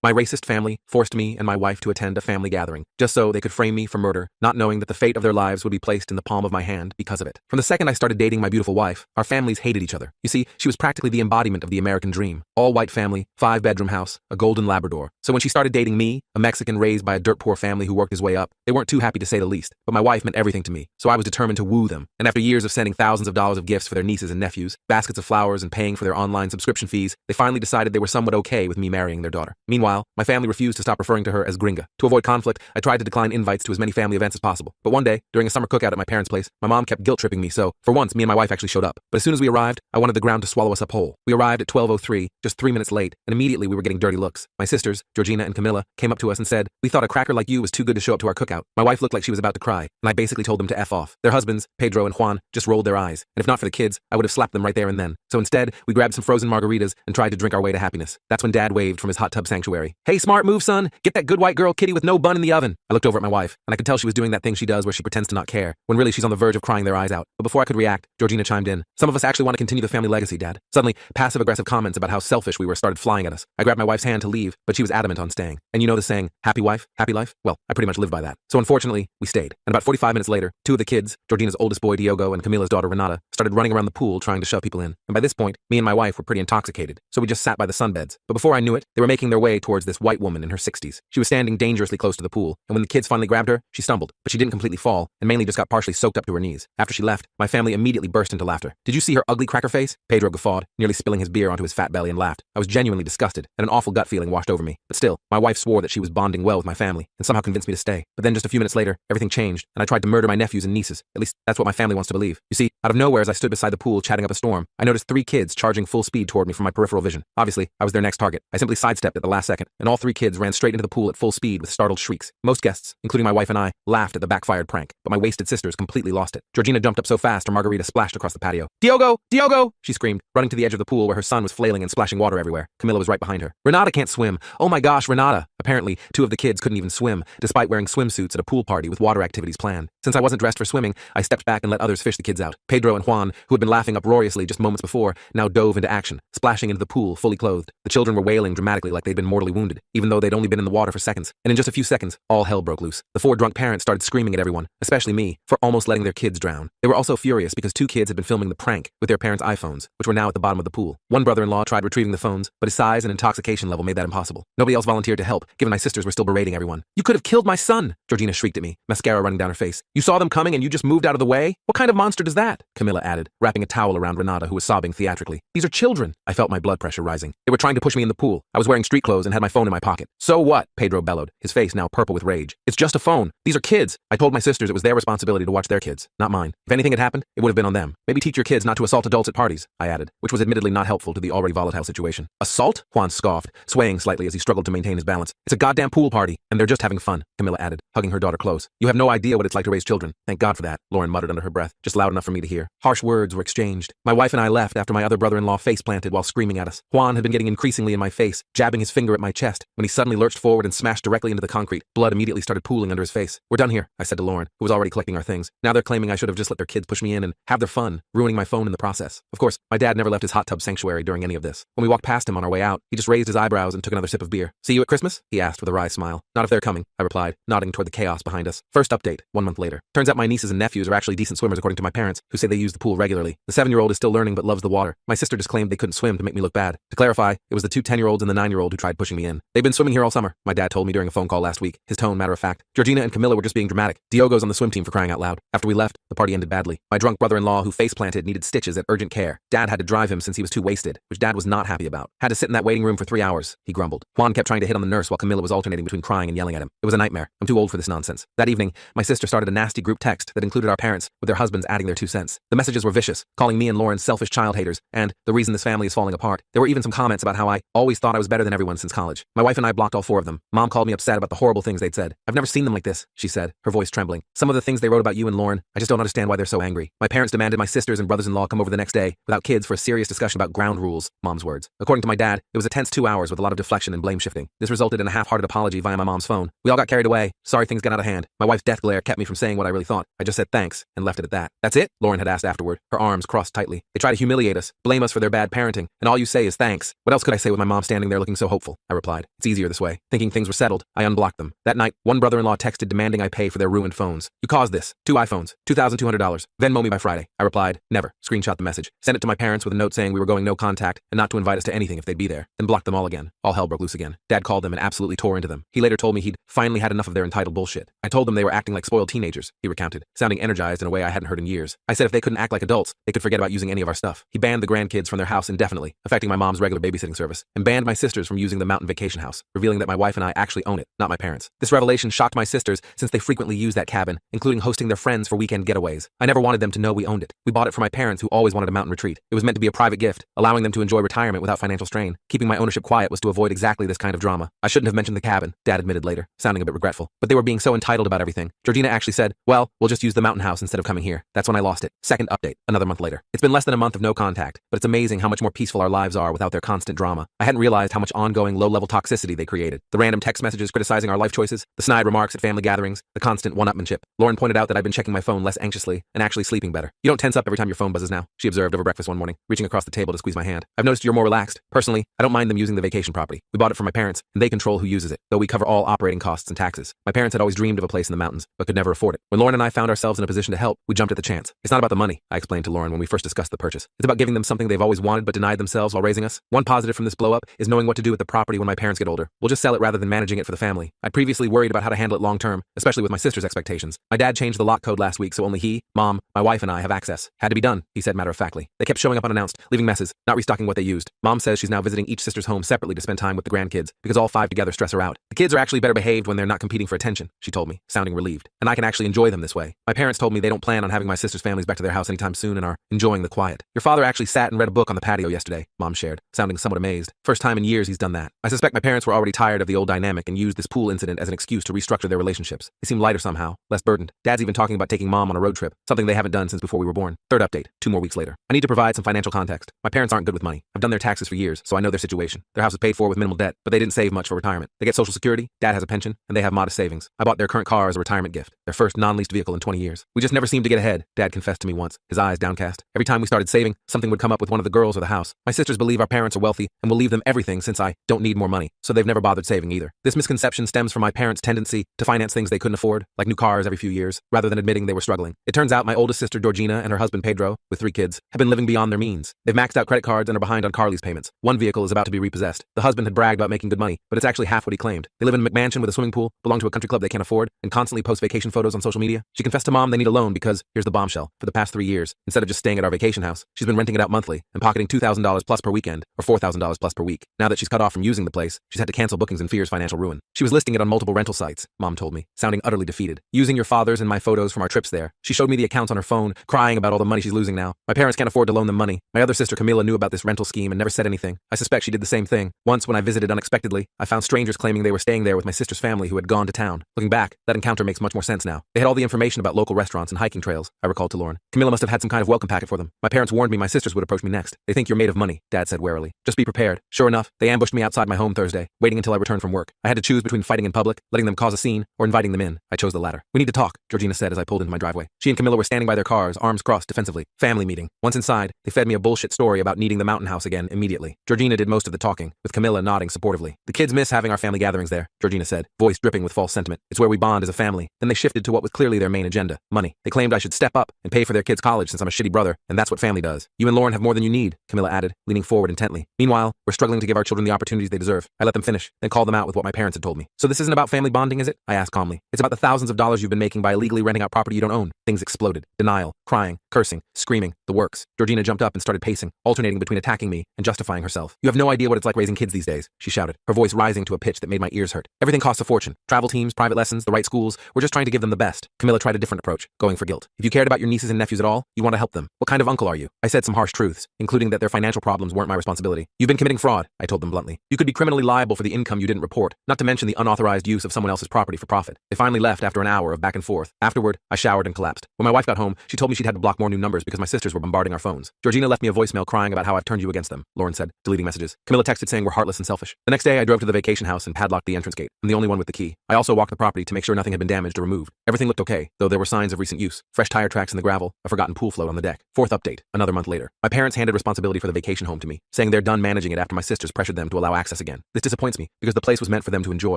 My racist family forced me and my wife to attend a family gathering, just so they could frame me for murder, not knowing that the fate of their lives would be placed in the palm of my hand because of it. From the second I started dating my beautiful wife, our families hated each other. You see, she was practically the embodiment of the American dream. All-white family, 5-bedroom house, a golden Labrador. So when she started dating me, a Mexican raised by a dirt-poor family who worked his way up, they weren't too happy to say the least. But my wife meant everything to me, so I was determined to woo them. And after years of sending thousands of dollars of gifts for their nieces and nephews, baskets of flowers, and paying for their online subscription fees, they finally decided they were somewhat okay with me marrying their daughter. Meanwhile, my family refused to stop referring to her as gringa. To avoid conflict, I tried to decline invites to as many family events as possible. But one day, during a summer cookout at my parents' place, my mom kept guilt-tripping me, so for once, me and my wife actually showed up. But as soon as we arrived, I wanted the ground to swallow us up whole. We arrived at 12:03, just 3 minutes late, and immediately we were getting dirty looks. My sisters, Georgina and Camilla, came up to us and said, "We thought a cracker like you was too good to show up to our cookout." My wife looked like she was about to cry, and I basically told them to F off. Their husbands, Pedro and Juan, just rolled their eyes, and if not for the kids, I would have slapped them right there and then. So instead, we grabbed some frozen margaritas and tried to drink our way to happiness. That's when Dad waved from his hot tub sanctuary. "Hey, smart move, son. Get that good white girl kitty with no bun in the oven." I looked over at my wife, and I could tell she was doing that thing she does where she pretends to not care, when really she's on the verge of crying their eyes out. But before I could react, Georgina chimed in. "Some of us actually want to continue the family legacy, Dad." Suddenly, passive-aggressive comments about how selfish we were started flying at us. I grabbed my wife's hand to leave, but she was adamant on staying. And you know the saying, happy wife, happy life? Well, I pretty much live by that. So unfortunately, we stayed. And about 45 minutes later, two of the kids, Georgina's oldest boy Diogo and Camilla's daughter Renata, started running around the pool trying to shove people in. And by this point, me and my wife were pretty intoxicated, so we just sat by the sunbeds. But before I knew it, they were making their way towards this white woman in her 60s. She was standing dangerously close to the pool, and when the kids finally grabbed her, she stumbled, but she didn't completely fall, and mainly just got partially soaked up to her knees. After she left, my family immediately burst into laughter. "Did you see her ugly cracker face?" Pedro guffawed, nearly spilling his beer onto his fat belly, and laughed. I was genuinely disgusted, and an awful gut feeling washed over me. But still, my wife swore that she was bonding well with my family, and somehow convinced me to stay. But then just a few minutes later, everything changed, and I tried to murder my nephews and nieces. At least, that's what my family wants to believe. You see, out of nowhere as I stood beside the pool chatting up a storm, I noticed 3 kids charging full speed toward me from my peripheral vision. Obviously, I was their next target. I simply sidestepped at the last second, and all 3 kids ran straight into the pool at full speed with startled shrieks. Most guests, including my wife and I, laughed at the backfired prank, but my wasted sisters completely lost it. Georgina jumped up so fast her margarita splashed across the patio. "Diogo! Diogo!" she screamed, running to the edge of the pool where her son was flailing and splashing water everywhere. Camilla was right behind her. "Renata can't swim. Oh my gosh, Renata!" Apparently, 2 of the kids couldn't even swim, despite wearing swimsuits at a pool party with water activities planned. Since I wasn't dressed for swimming, I stepped back and let others fish the kids out. Pedro and Juan, who had been laughing uproariously just moments before, now dove into action, splashing into the pool, fully clothed. The children were wailing dramatically like they'd been mortally wounded, even though they'd only been in the water for seconds. And in just a few seconds, all hell broke loose. The 4 drunk parents started screaming at everyone, especially me, for almost letting their kids drown. They were also furious because 2 kids had been filming the prank with their parents' iPhones, which were now at the bottom of the pool. One brother-in-law tried retrieving the phones, but his size and intoxication level made that impossible. Nobody else volunteered to help, given my sisters were still berating everyone. "You could have killed my son!" Georgina shrieked at me, mascara running down her face. "You saw them coming and you just moved out of the way? What kind of monster does that?" Camilla added, wrapping a towel around Renata, who was sobbing theatrically. "These are children." I felt my blood pressure rising. They were trying to push me in the pool. I was wearing street clothes and had my phone in my pocket. "So what?" Pedro bellowed, his face now purple with rage. "It's just a phone. These are kids." I told my sisters it was their responsibility to watch their kids, not mine. If anything had happened, it would have been on them. "Maybe teach your kids not to assault adults at parties," I added, which was admittedly not helpful to the already volatile situation. "Assault?" Juan scoffed, swaying slightly as he struggled to maintain his balance. "It's a goddamn pool party, and they're just having fun," Camilla added, hugging her daughter close. "You have no idea what it's like to raise children." "Thank God for that," Lauren muttered under her breath, just loud enough for me to hear. Harsh words were exchanged. My wife and I left after my other brother-in-law face-planted while screaming at us. Juan had been getting increasingly in my face, jabbing his finger at my chest, when he suddenly lurched forward and smashed directly into the concrete. Blood immediately started pooling under his face. "We're done here," I said to Lauren, who was already collecting our things. "Now they're claiming I should have just let their kids push me in and have their fun, ruining my phone in the process." Of course, my dad never left his hot tub sanctuary during any of this. When we walked past him on our way out, he just raised his eyebrows and took another sip of beer. "See you at Christmas?" he asked with a wry smile. "Not if they're coming," I replied, nodding toward the chaos behind us. First update, 1 month later. Turns out my nieces and nephews are actually decent swimmers according to my parents, who say they use the pool regularly. The 7-year-old is still learning but loves the water. My sister just claimed they couldn't swim to make me look bad. To clarify, it was the 2 10-year-olds and the 9-year-old who tried pushing me in. "They've been swimming here all summer," my dad told me during a phone call last week, his tone matter of fact. Georgina and Camilla were just being dramatic. Diogo's on the swim team for crying out loud. After we left, the party ended badly. My drunk brother-in-law who face-planted needed stitches at urgent care. Dad had to drive him since he was too wasted, which Dad was not happy about. "Had to sit in that waiting room for 3 hours, he grumbled. Juan kept trying to hit on the nurse while Camilla was alternating between crying and yelling at him. It was a nightmare. I'm too old for this nonsense. That evening, my sister started a nasty group text that included our parents, with their husbands adding their 2 cents. The messages were vicious, calling me and Lauren selfish child haters, and the reason this family is falling apart. There were even some comments about how I always thought I was better than everyone since college. My wife and I blocked all 4 of them. Mom called me upset about the horrible things they'd said. "I've never seen them like this," she said, her voice trembling. "Some of the things they wrote about you and Lauren, I just don't understand why they're so angry." My parents demanded my sisters and brothers-in-law come over the next day, without kids, for a serious discussion about ground rules, Mom's words. According to my dad, it was a tense 2 hours with a lot of deflection and blame shifting. This resulted in and a half-hearted apology via my mom's phone. We all got carried away. Sorry things got out of hand. My wife's death glare kept me from saying what I really thought. I just said thanks and left it at that. That's it? Lauren had asked afterward, her arms crossed tightly. They try to humiliate us, blame us for their bad parenting, and all you say is thanks. What else could I say with my mom standing there looking so hopeful? I replied. It's easier this way. Thinking things were settled, I unblocked them. That night, one brother-in-law texted demanding I pay for their ruined phones. You caused this. 2 iPhones. $2,200. Venmo me by Friday. I replied, never. Screenshot the message. Sent it to my parents with a note saying we were going no contact and not to invite us to anything if they'd be there. Then blocked them all again. All hell broke loose again. Dad called them and absolutely tore into them. He later told me he'd finally had enough of their entitled bullshit. I told them they were acting like spoiled teenagers, he recounted, sounding energized in a way I hadn't heard in years. I said if they couldn't act like adults, they could forget about using any of our stuff. He banned the grandkids from their house indefinitely, affecting my mom's regular babysitting service, and banned my sisters from using the mountain vacation house, revealing that my wife and I actually own it, not my parents. This revelation shocked my sisters since they frequently use that cabin, including hosting their friends for weekend getaways. I never wanted them to know we owned it. We bought it for my parents who always wanted a mountain retreat. It was meant to be a private gift, allowing them to enjoy retirement without financial strain. Keeping my ownership quiet was to avoid exactly this kind of drama. I shouldn't have mentioned the cabin, Dad admitted later, sounding a bit regretful. But they were being so entitled about everything. Georgina actually said, well, we'll just use the mountain house instead of coming here. That's when I lost it. Second update, another month later. It's been less than a month of no contact, but it's amazing how much more peaceful our lives are without their constant drama. I hadn't realized how much ongoing low-level toxicity they created. The random text messages criticizing our life choices, the snide remarks at family gatherings, the constant one-upmanship. Lauren pointed out that I'd been checking my phone less anxiously and actually sleeping better. You don't tense up every time your phone buzzes now, she observed over breakfast one morning, reaching across the table to squeeze my hand. I've noticed you're more relaxed. Personally, I don't mind them using the vacation property. We bought it for my parents, and they control who uses it, though we cover all operating costs and taxes. My parents had always dreamed of a place in the mountains, but could never afford it. When Lauren and I found ourselves in a position to help, we jumped at the chance. It's not about the money, I explained to Lauren when we first discussed the purchase. It's about giving them something they've always wanted but denied themselves while raising us. One positive from this blow-up is knowing what to do with the property when my parents get older. We'll just sell it rather than managing it for the family. I'd previously worried about how to handle it long-term, especially with my sister's expectations. My dad changed the lock code last week so only he, Mom, my wife and I have access. Had to be done, he said matter-of-factly. They kept showing up unannounced, leaving messes, not restocking what they used. Mom says she's now visiting each sister's home separately to spend time with the grandkids because all 5 together stress her out. The kids are actually better behaved when they're not competing for attention, she told me, sounding relieved. And I can actually enjoy them this way. My parents told me they don't plan on having my sister's families back to their house anytime soon and are enjoying the quiet. Your father actually sat and read a book on the patio yesterday, Mom shared, sounding somewhat amazed. First time in years he's done that. I suspect my parents were already tired of the old dynamic and used this pool incident as an excuse to restructure their relationships. They seem lighter somehow, less burdened. Dad's even talking about taking Mom on a road trip, something they haven't done since before we were born. Third update, 2 more weeks later. I need to provide some financial context. My parents aren't good with money. I've done their taxes for years, so I know their situation. Their house is paid for with minimal debt, but they didn't save much for retirement. They get Social Security, Dad has a pension, and they have modest savings. I bought their current car as a retirement gift, their first non-leased vehicle in 20 years. We just never seemed to get ahead, Dad confessed to me once, his eyes downcast. Every time we started saving, something would come up with one of the girls or the house. My sisters believe our parents are wealthy and will leave them everything since I don't need more money, so they've never bothered saving either. This misconception stems from my parents' tendency to finance things they couldn't afford, like new cars every few years, rather than admitting they were struggling. It turns out my oldest sister Georgina and her husband Pedro, with 3 kids, have been living beyond their means. They've maxed out credit cards and are behind on car lease payments. One vehicle is about to be repossessed. The husband had bragged about making good money, but it's actually half what he claimed. They live in a McMansion with a swimming pool, belong to a country club they can't afford, and constantly post vacation photos on social media. She confessed to Mom they need a loan because, here's the bombshell, for the past 3 years, instead of just staying at our vacation house, she's been renting it out monthly and pocketing $2,000 plus per weekend, or $4,000 plus per week. Now that she's cut off from using the place, she's had to cancel bookings and fears financial ruin. She was listing it on multiple rental sites, Mom told me, sounding utterly defeated. Using your father's and my photos from our trips there, she showed me the accounts on her phone, crying about all the money she's losing now. My parents can't afford to loan them money. My other sister Camila knew about this rental scheme and never said anything. I suspect she did the same thing. Once when I visited unexpectedly, I found strangers claiming they were staying there with my sister's family who had gone to town. Looking back, that encounter makes much more sense now. They had all the information about local restaurants and hiking trails, I recalled to Lauren. Camila must have had some kind of welcome packet for them. My parents warned me my sisters would approach me next. They think you're made of money, Dad said warily. Just be prepared. Sure enough, they ambushed me outside my home Thursday, waiting until I returned from work. I had to choose between fighting in public, letting them cause a scene, or inviting them in. I chose the latter. We need to talk, Georgina said as I pulled into my driveway. She and Camila were standing by their cars, arms crossed defensively. Family meeting. Once inside, they fed me a bullshit story about needing the mountain house again immediately. Georgina did most of the talking, with Camila nodding supportively. The kids miss having our family gatherings there, Georgina said, voice dripping with false sentiment. It's where we bond as a family. Then they shifted to what was clearly their main agenda, money. They claimed I should step up and pay for their kids' college since I'm a shitty brother, and that's what family does. You and Lauren have more than you need, Camila added, leaning forward intently. Meanwhile, we're struggling to give our children the opportunities they deserve. I let them finish, then called them out with what my parents had told me. So this isn't about family bonding, is it? I asked calmly. It's about the thousands of dollars you've been making by illegally renting out property you don't own. Things exploded. Denial, crying, cursing, screaming, the works. Georgina jumped up and started pacing, alternating between attacking me and justifying herself. You have no idea what it's like raising kids these days, she shouted, her voice rising to a pitch that made my ears hurt. Everything costs a fortune. Travel teams, private lessons, the right schools. We're just trying to give them the best. Camila tried a different approach, going for guilt. If you cared about your nieces and nephews at all, you want to help them. What kind of uncle are you? I said some harsh truths, including that their financial problems weren't my responsibility. You've been committing fraud, I told them bluntly. You could be criminally liable for the income you didn't report, not to mention the unauthorized use of someone else's property for profit. They finally left after an hour of back and forth. Afterward, I showered and collapsed. When my wife got home, she told me she'd had to block more new numbers because my sisters were bombarding our phones. Georgina left me a voicemail crying about how I've turned you against them, Lauren said, deleting messages. Camila texted saying we're heartless and selfish. The next day, I drove to the vacation vacation house and padlocked the entrance gate. I'm the only one with the key. I also walked the property to make sure nothing had been damaged or removed. Everything looked okay, though there were signs of recent use. Fresh tire tracks in the gravel, a forgotten pool float on the deck. Fourth update, another month later. My parents handed responsibility for the vacation home to me, saying they're done managing it after my sisters pressured them to allow access again. This disappoints me, because the place was meant for them to enjoy,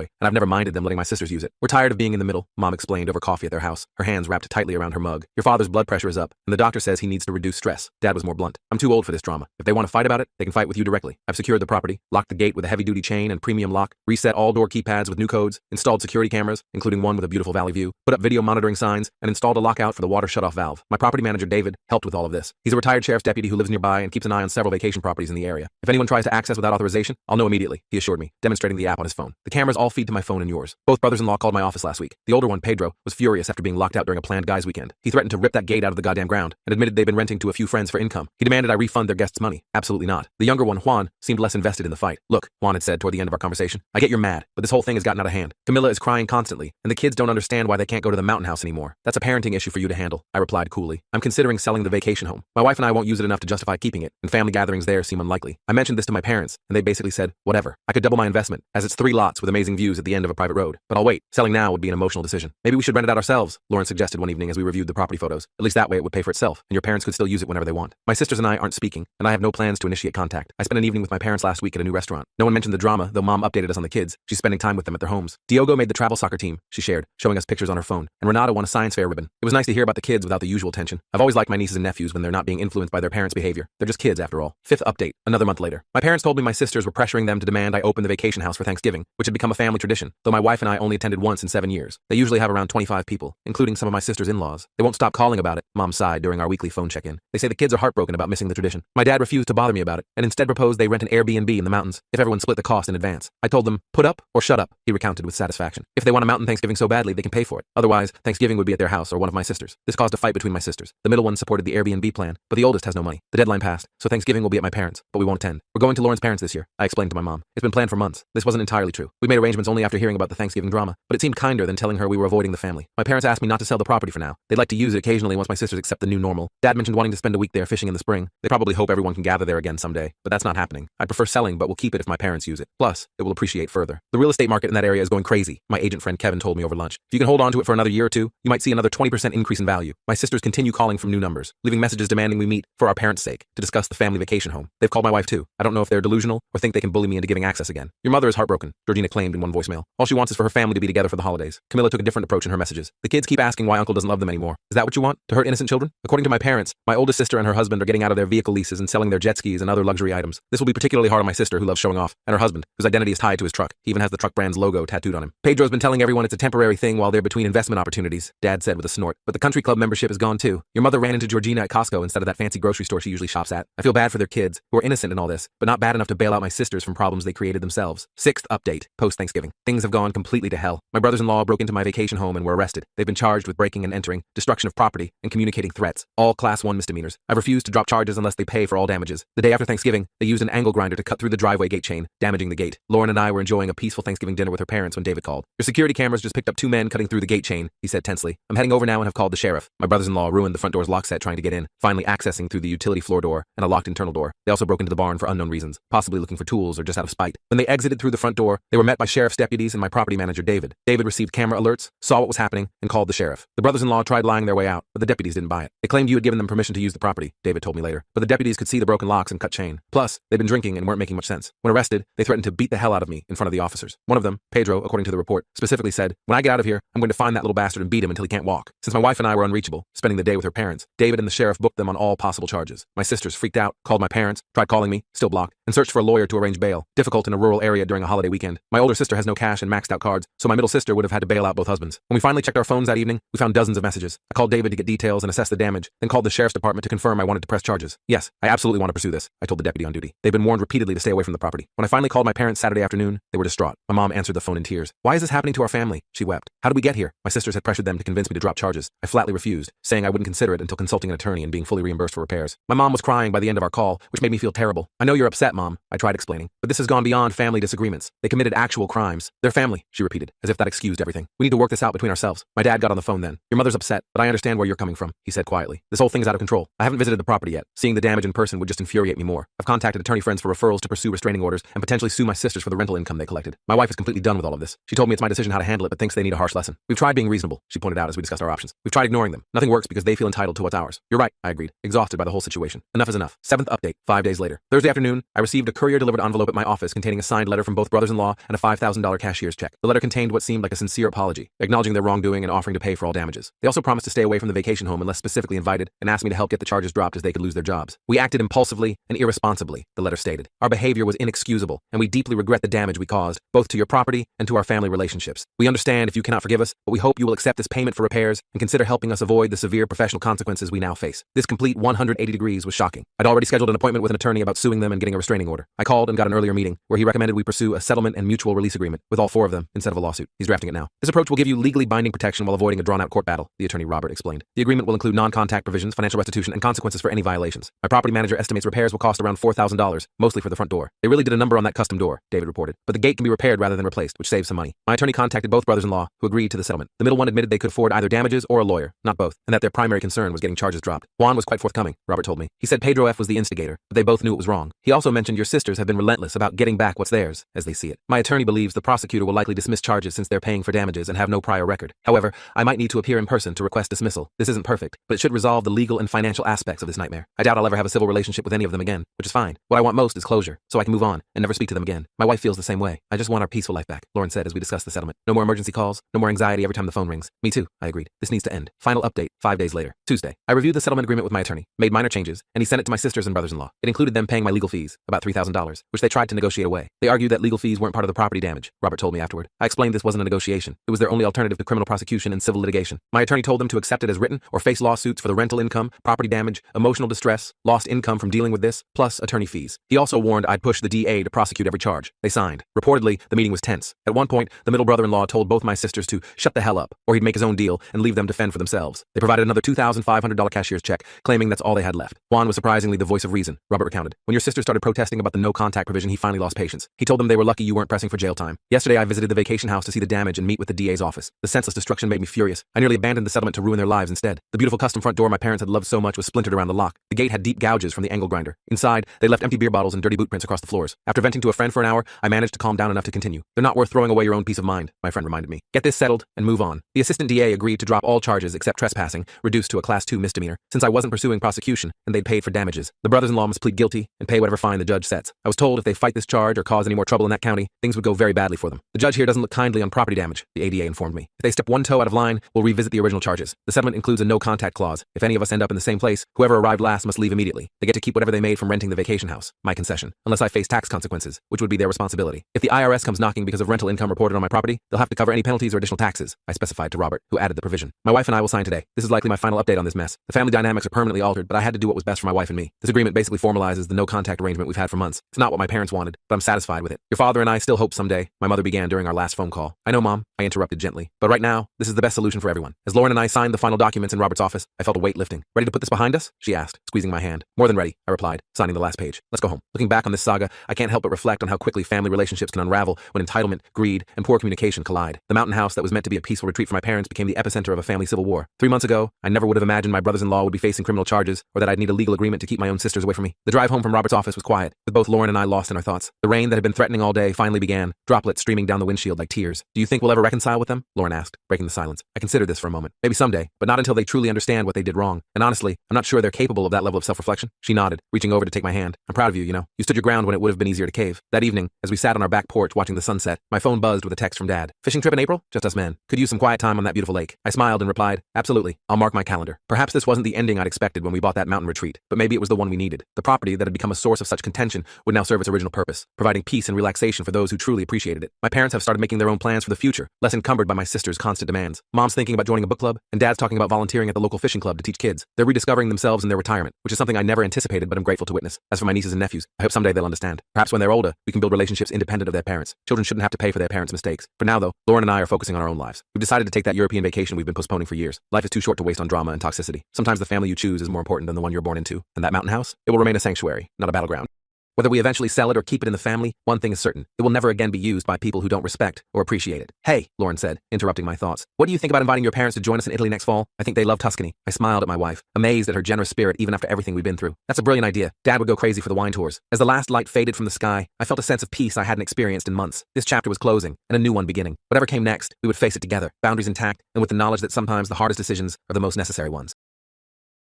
and I've never minded them letting my sisters use it. We're tired of being in the middle, Mom explained over coffee at their house, her hands wrapped tightly around her mug. Your father's blood pressure is up, and the doctor says he needs to reduce stress. Dad was more blunt. I'm too old for this drama. If they want to fight about it, they can fight with you directly. I've secured the property, locked the gate with a heavy-duty chain and premium lock, reset all door keypads with new codes, installed security cameras, including one with a beautiful valley view, put up video monitoring signs, and installed a lockout for the water shutoff valve. My property manager, David, helped with all of this. He's a retired sheriff's deputy who lives nearby and keeps an eye on several vacation properties in the area. If anyone tries to access without authorization, I'll know immediately, he assured me, demonstrating the app on his phone. The cameras all feed to my phone and yours. Both brothers-in-law called my office last week. The older one, Pedro, was furious after being locked out during a planned guys' weekend. He threatened to rip that gate out of the goddamn ground and admitted they'd been renting to a few friends for income. He demanded I refund their guests' money. Absolutely not. The younger one, Juan, seemed less invested in the fight. Look, Juan had said toward the end of our conversation, I get you're mad, but this whole thing has gotten out of hand. Camilla is crying constantly, and the kids don't understand why they can't go to the mountain house anymore. That's a parenting issue for you to handle, I replied coolly. I'm considering selling the vacation home. My wife and I won't use it enough to justify keeping it, and family gatherings there seem unlikely. I mentioned this to my parents, and they basically said, whatever. I could double my investment, as it's 3 lots with amazing views at the end of a private road. But I'll wait. Selling now would be an emotional decision. Maybe we should rent it out ourselves, Lauren suggested one evening as we reviewed the property photos. At least that way it would pay for itself, and your parents could still use it whenever they want. My sisters and I aren't speaking, and I have no plans to initiate contact. I spent an evening with my parents last week at a new restaurant. No one mentioned the drama, though Mom updated us on the kids. She's spending time with them at their homes. Diogo made the travel soccer team, she shared, showing us pictures on her phone, and Renata won a science fair ribbon. It was nice to hear about the kids without the usual tension. I've always liked my nieces and nephews when they're not being influenced by their parents' behavior. They're just kids after all. Fifth update, another month later. My parents told me my sisters were pressuring them to demand I open the vacation house for Thanksgiving, which had become a family tradition, though my wife and I only attended once in 7 years. They usually have around 25 people, including some of my sisters' in-laws. They won't stop calling about it, Mom sighed during our weekly phone check-in. They say the kids are heartbroken about missing the tradition. My dad refused to bother me about it, and instead proposed they rent an Airbnb in the mountains, if everyone split the cost in advance. I told them, put up or shut up, he recounted with satisfaction. If they want a mountain Thanksgiving so badly, they can pay for it. Otherwise, Thanksgiving would be at their house or one of my sisters. This caused a fight between my sisters. The middle one supported the Airbnb plan, but the oldest has no money. The deadline passed, so Thanksgiving will be at my parents', but we won't attend. We're going to Lauren's parents this year, I explained to my mom. It's been planned for months. This wasn't entirely true. We made arrangements only after hearing about the Thanksgiving drama, but it seemed kinder than telling her we were avoiding the family. My parents asked me not to sell the property for now. They'd like to use it occasionally once my sisters accept the new normal. Dad mentioned wanting to spend a week there fishing in the spring. They probably hope everyone can gather there again someday, but that's not happening. I prefer selling, but we'll keep it if my parents use it. Plus, it will appreciate further. The real estate market in that area is going crazy, my agent friend Kevin told me over lunch. If you can hold on to it for another year or two, you might see another 20% increase in value. My sisters continue calling from new numbers, leaving messages demanding we meet, for our parents' sake, to discuss the family vacation home. They've called my wife too. I don't know if they're delusional or think they can bully me into giving access again. Your mother is heartbroken, Georgina claimed in one voicemail. All she wants is for her family to be together for the holidays. Camilla took a different approach in her messages. The kids keep asking why Uncle doesn't love them anymore. Is that what you want? To hurt innocent children? According to my parents, my oldest sister and her husband are getting out of their vehicle leases and selling their jet skis and other luxury items. This will be particularly hard on my sister, who loves showing off, and her husband, whose identity is tied to his truck. He even has the truck brand's logo tattooed on him. Pedro's been telling everyone it's a temporary thing while they're between investment opportunities, Dad said with a snort. But the country club membership is gone too. Your mother ran into Georgina at Costco instead of that fancy grocery store she usually shops at. I feel bad for their kids, who are innocent in all this, but not bad enough to bail out my sisters from problems they created themselves. Sixth update, post-Thanksgiving. Things have gone completely to hell. My brothers-in-law broke into my vacation home and were arrested. They've been charged with breaking and entering, destruction of property, and communicating threats. All Class 1 misdemeanors. I've refused to drop charges unless they pay for all damages. The day after Thanksgiving, they used an angle grinder to cut through the driveway gate chain, damaging the gate. Lauren and I were enjoying a peaceful Thanksgiving dinner with her parents when David called. Your security cameras just picked up 2 men cutting through the gate chain, he said tensely. I'm heading over now and have called the sheriff. My brothers-in-law ruined the front door's lock set trying to get in, finally accessing through the utility floor door and a locked internal door. They also broke into the barn for unknown reasons, possibly looking for tools or just out of spite. When they exited through the front door, they were met by sheriff's deputies and my property manager, David. David received camera alerts, saw what was happening, and called the sheriff. The brothers-in-law tried lying their way out, but the deputies didn't buy it. They claimed you had given them permission to use the property, David told me later, but the deputies could see the broken locks and cut chain. Plus, they'd been drinking and weren't making much sense. When arrested, they threatened to beat the hell out of me in front of the officers. One of them, Pedro, according to the report, specifically said, when I get out of here, I'm going to find that little bastard and beat him until he can't walk. Since my wife and I were unreachable, spending the day with her parents, David and the sheriff booked them on all possible charges. My sisters freaked out, called my parents, tried calling me, still blocked, and searched for a lawyer to arrange bail. Difficult in a rural area during a holiday weekend. My older sister has no cash and maxed out cards, so my middle sister would have had to bail out both husbands. When we finally checked our phones that evening, we found dozens of messages. I called David to get details and assess the damage, then called the sheriff's department to confirm I wanted to press charges. Yes, I absolutely want to pursue this, I told the deputy on duty. They've been warned repeatedly to stay away from the property. When I finally called my parents Saturday afternoon, they were distraught. My mom answered the phone in tears. Why is this happening to our family? She wept. How did we get here? My sisters had pressured them to convince me to drop charges. I flatly refused, saying I wouldn't consider it until consulting an attorney and being fully reimbursed for repairs. My mom was crying by the end of our call, which made me feel terrible. I know you're upset, that, Mom, I tried explaining. But this has gone beyond family disagreements. They committed actual crimes. They're family, she repeated, as if that excused everything. We need to work this out between ourselves. My dad got on the phone then. Your mother's upset, but I understand where you're coming from, he said quietly. This whole thing is out of control. I haven't visited the property yet. Seeing the damage in person would just infuriate me more. I've contacted attorney friends for referrals to pursue restraining orders and potentially sue my sisters for the rental income they collected. My wife is completely done with all of this. She told me it's my decision how to handle it, but thinks they need a harsh lesson. We've tried being reasonable, she pointed out as we discussed our options. We've tried ignoring them. Nothing works because they feel entitled to what's ours. You're right, I agreed, exhausted by the whole situation. Enough is enough. 7th update, 5 days later. Thursday afternoon, I received a courier-delivered envelope at my office containing a signed letter from both brothers-in-law and a $5,000 cashier's check. The letter contained what seemed like a sincere apology, acknowledging their wrongdoing and offering to pay for all damages. They also promised to stay away from the vacation home unless specifically invited and asked me to help get the charges dropped as they could lose their jobs. We acted impulsively and irresponsibly, the letter stated. Our behavior was inexcusable, and we deeply regret the damage we caused, both to your property and to our family relationships. We understand if you cannot forgive us, but we hope you will accept this payment for repairs and consider helping us avoid the severe professional consequences we now face. This complete 180 degrees was shocking. I'd already scheduled an appointment with an attorney about suing them and getting a restraining order. I called and got an earlier meeting where he recommended we pursue a settlement and mutual release agreement with all 4 of them instead of a lawsuit. He's drafting it now. This approach will give you legally binding protection while avoiding a drawn-out court battle, the attorney Robert explained. The agreement will include non-contact provisions, financial restitution, and consequences for any violations. My property manager estimates repairs will cost around $4,000, mostly for the front door. They really did a number on that custom door, David reported. But the gate can be repaired rather than replaced, which saves some money. My attorney contacted both brothers-in-law, who agreed to the settlement. The middle one admitted they could afford either damages or a lawyer, not both, and that their primary concern was getting charges dropped. Juan was quite forthcoming, Robert told me. He said Pedro F. was the instigator, but they both knew it was wrong. He also mentioned your sisters have been relentless about getting back what's theirs, as they see it. My attorney believes the prosecutor will likely dismiss charges since they're paying for damages and have no prior record. However, I might need to appear in person to request dismissal. This isn't perfect, but it should resolve the legal and financial aspects of this nightmare. I doubt I'll ever have a civil relationship with any of them again, which is fine. What I want most is closure, so I can move on and never speak to them again. My wife feels the same way. I just want our peaceful life back, Lauren said as we discussed the settlement. No more emergency calls, no more anxiety every time the phone rings. Me too, I agreed. This needs to end. Final update, 5 days later. Tuesday. I reviewed the settlement agreement with my attorney, made minor changes, and he sent it to my sisters and brothers-in-law. It included them paying my legal fees, about $3,000, which they tried to negotiate away. They argued that legal fees weren't part of the property damage, Robert told me afterward. I explained this wasn't a negotiation. It was their only alternative to criminal prosecution and civil litigation. My attorney told them to accept it as written or face lawsuits for the rental income, property damage, emotional distress, lost income from dealing with this, plus attorney fees. He also warned I'd push the DA to prosecute every charge. They signed. Reportedly, the meeting was tense. At one point, the middle brother-in-law told both my sisters to shut the hell up, or he'd make his own deal and leave them to fend for themselves. They provided another $2,500 cashier's check, claiming that's all they had left. Juan was surprisingly the voice of reason, Robert recounted. When your sister started protesting about the no-contact provision, he finally lost patience. He told them they were lucky you weren't pressing for jail time. Yesterday, I visited the vacation house to see the damage and meet with the DA's office. The senseless destruction made me furious. I nearly abandoned the settlement to ruin their lives instead. The beautiful custom front door my parents had loved so much was splintered around the lock. The gate had deep gouges from the angle grinder. Inside, they left empty beer bottles and dirty boot prints across the floors. After venting to a friend for an hour, I managed to calm down enough to continue. They're not worth throwing away your own peace of mind, my friend reminded me. Get this settled and move on. The assistant DA agreed to drop all charges except trespassing, reduced to a Class 2 misdemeanor, since I wasn't pursuing prosecution and they'd paid for damages. The brothers-in-law must plead guilty and pay whatever fine the judge sets. I was told if they fight this charge or cause any more trouble in that county, things would go very badly for them. The judge here doesn't look kindly on property damage, the ADA informed me. If they step one toe out of line, we'll revisit the original charges. The settlement includes a no-contact clause. If any of us end up in the same place, whoever arrived last must leave immediately. They get to keep whatever they made from renting the vacation house, my concession, unless I face tax consequences, which would be their responsibility. If the IRS comes knocking because of rental income reported on my property, they'll have to cover any penalties or additional taxes, I specified to Robert, who added the provision. My wife and I will sign today. This is likely my final update on this mess. The family dynamics are permanently altered, but I had to do what was best for my wife and me. This agreement basically formalizes the no-contact arrangement we've had for months. It's not what my parents wanted, but I'm satisfied with it. Your father and I still hope someday, my mother began during our last phone call. I know, Mom, I interrupted gently. But right now, this is the best solution for everyone. As Lauren and I signed the final documents in Robert's office, I felt a weight lifting. Ready to put this behind us? She asked, squeezing my hand. More than ready, I replied, signing the last page. Let's go home. Looking back on this saga, I can't help but reflect on how quickly family relationships can unravel when entitlement, greed, and poor communication collide. The mountain house that was meant to be a peaceful retreat for my parents became the epicenter of a family civil war. 3 months ago, I never would have imagined my brothers-in-law would be facing criminal charges or that I'd need a legal agreement to keep my own sisters away from me. The drive home from Robert's office was quiet, with both Lauren and I lost in our thoughts. The rain that had been threatening all day finally began, droplets streaming down the windshield like tears. Do you think we'll ever reconcile with them? Lauren asked, breaking the silence. I considered this for a moment. Maybe someday, but not until they truly understand what they did wrong. And honestly, I'm not sure they're capable of that level of self-reflection. She nodded, reaching over to take my hand. I'm proud of you, you know. You stood your ground when it would have been easier to cave. That evening, as we sat on our back porch watching the sunset, my phone buzzed with a text from Dad. Fishing trip in April? Just us men. Could use some quiet time on that beautiful lake. I smiled and replied, absolutely. I'll mark my calendar. Perhaps this wasn't the ending I'd expected when we bought that mountain retreat, but maybe it was the one we needed. The property that had become a source of such contention would now serve its original purpose, providing peace and relaxation for those who truly appreciated it. My parents have started making their own plans for the future, less encumbered by my sister's constant demands. Mom's thinking about joining a book club, and Dad's talking about volunteering at the local fishing club to teach kids. They're rediscovering themselves in their retirement, which is something I never anticipated but I'm grateful to witness. As for my nieces and nephews, I hope someday they'll understand. Perhaps when they're older, we can build relationships independent of their parents. Children shouldn't have to pay for their parents' mistakes. For now, though, Lauren and I are focusing on our own lives. We've decided to take that European vacation we've been postponing for years. Life is too short to waste on drama and toxicity. Sometimes the family you choose is more important than the one you're born into. And that mountain house? It will remain a sanctuary, not a battleground. Whether we eventually sell it or keep it in the family, one thing is certain. It will never again be used by people who don't respect or appreciate it. Hey, Lauren said, interrupting my thoughts. What do you think about inviting your parents to join us in Italy next fall? I think they love Tuscany. I smiled at my wife, amazed at her generous spirit even after everything we'd been through. That's a brilliant idea. Dad would go crazy for the wine tours. As the last light faded from the sky, I felt a sense of peace I hadn't experienced in months. This chapter was closing, and a new one beginning. Whatever came next, we would face it together, boundaries intact, and with the knowledge that sometimes the hardest decisions are the most necessary ones.